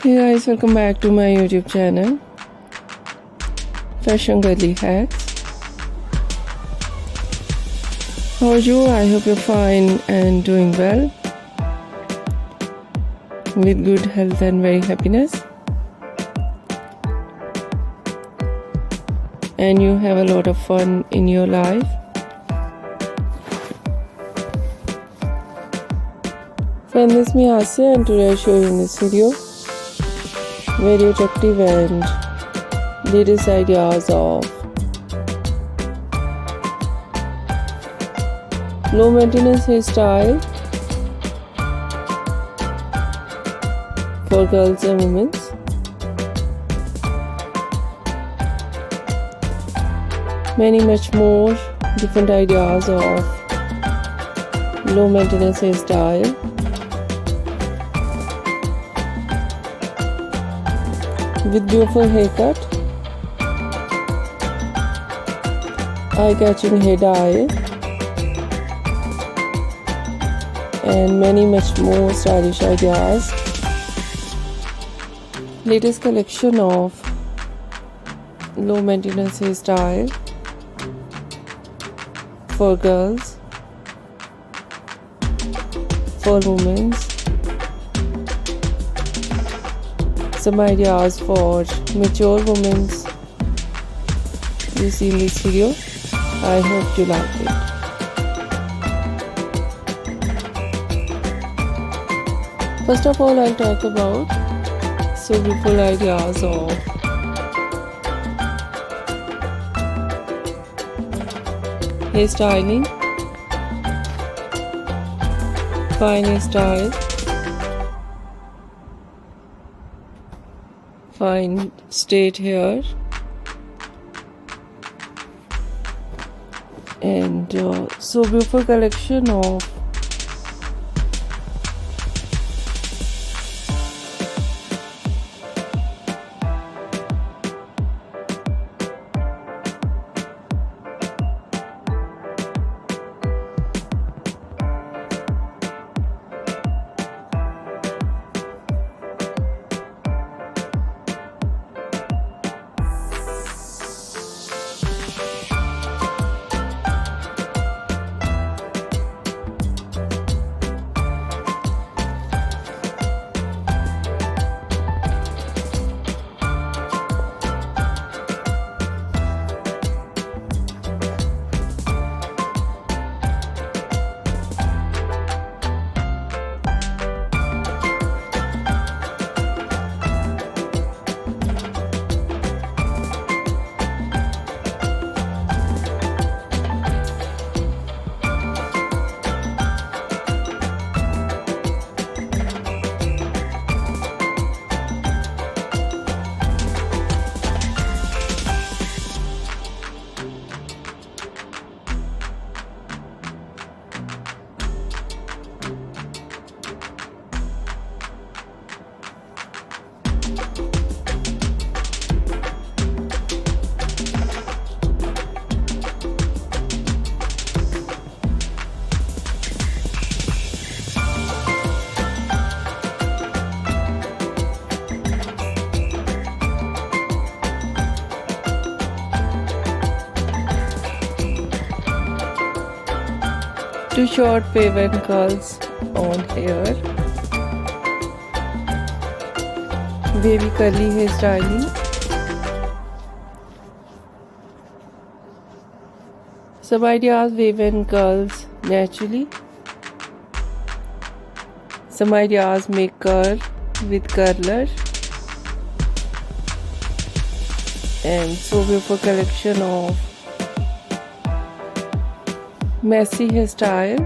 Hey guys, welcome back to my YouTube channel, Fashion Girly Hacks. How are you? I hope you're fine and doing well, with good health and very happiness. And you have a lot of fun in your life. Trendiest Mesmerizing, and today I show you in this video very attractive and latest ideas of low maintenance hairstyle for girls and women. Much more different ideas of low maintenance hairstyle. With beautiful haircut, eye-catching hair dye, and much more stylish ideas. Latest collection of low maintenance hairstyle for girls, for women. Some ideas for mature women you see in this video. I hope you like it. First of all, I'll talk about so beautiful ideas of hairstyling, fine hairstyle, fine straight hair, and so beautiful collection of two short wave and curls on hair, wavy curly hairstyling, some ideas wave and curls naturally, some ideas make curl with curler, and so beautiful collection of messy hairstyle,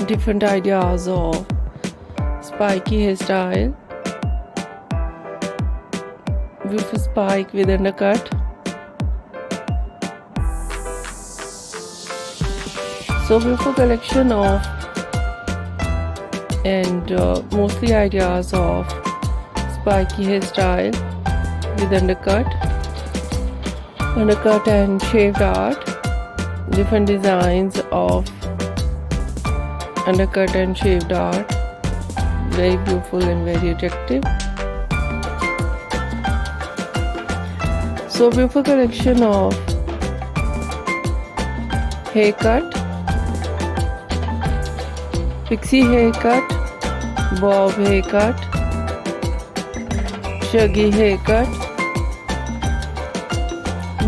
different ideas of spiky hairstyle, with a spike with undercut, so beautiful collection of and mostly ideas of spiky hairstyle with undercut and shaved art, different designs of undercut and shaved art, very beautiful and very attractive. So beautiful collection of haircut, pixie haircut, bob haircut, shaggy haircut,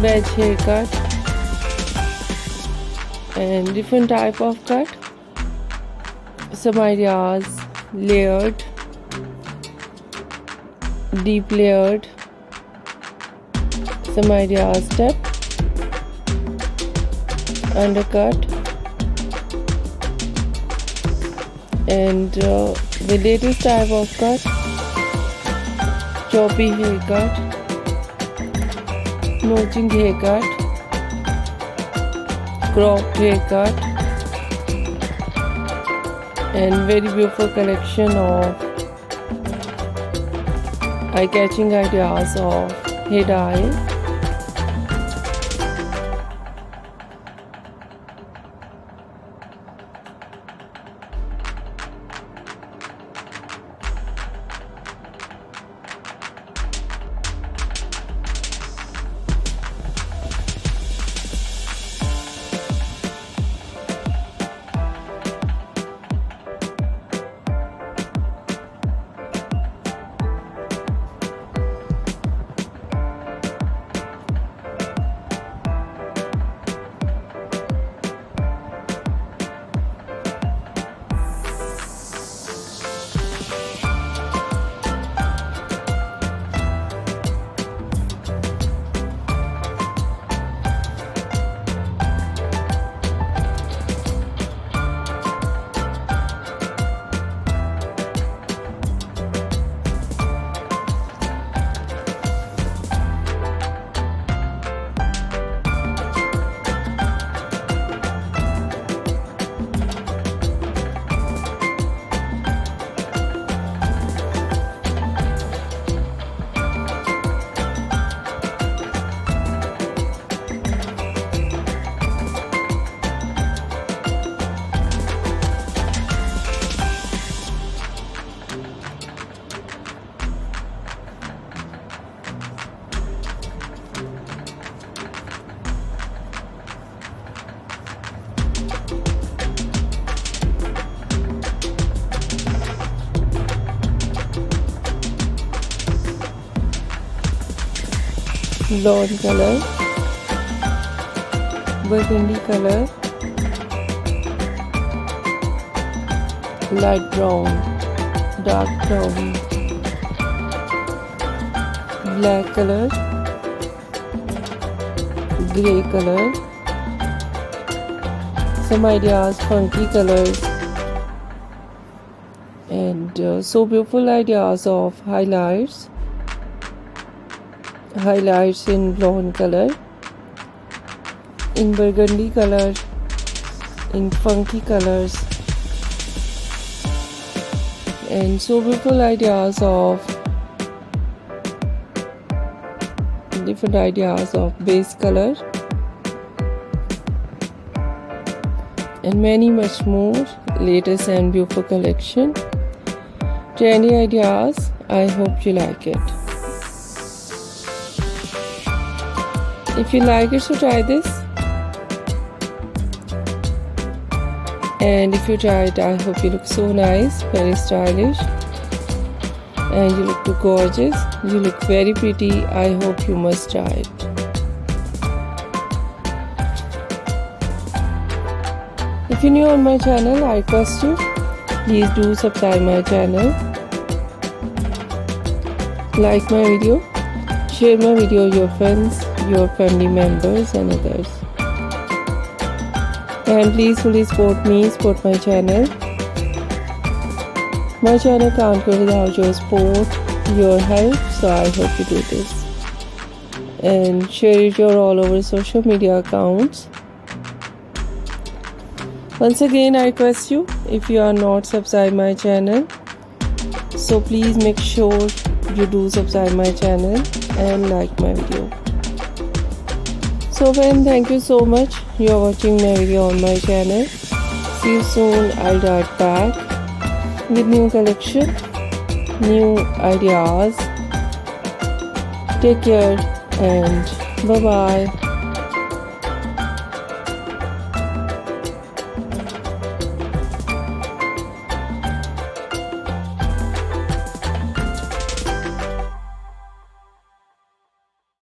wedge haircut, and different type of cut. Some ideas: layered, deep layered. Some ideas: step, undercut, and the latest type of cut, choppy haircut, notching haircut, cropped haircut, and very beautiful collection of eye-catching ideas of hair dye. Blonde color, burgundy color, light brown, dark brown, black color, grey color. Some ideas, funky colors, and so beautiful ideas of highlights in blonde color, in burgundy color, in funky colors, and so beautiful ideas of different ideas of base color, and many much more latest and beautiful collection, trendy ideas. I hope you like it. If you like it, so try this, and if you try it, I hope you look so nice, very stylish, and you look too gorgeous, you look very pretty. I hope you must try it. If you're new on my channel, I request you, please do subscribe my channel, like my video, share my video with your friends, your family members and others, and please fully support me, support my channel. My channel can't go without your support, your help, so I hope you do this and share it your all over social media accounts. Once again, I request you, if you are not subscribed my channel, so please make sure you do subscribe my channel and like my video. So friends, thank you so much. You are watching my video on my channel. See you soon. I'll be right back with new collection, new ideas. Take care and bye bye.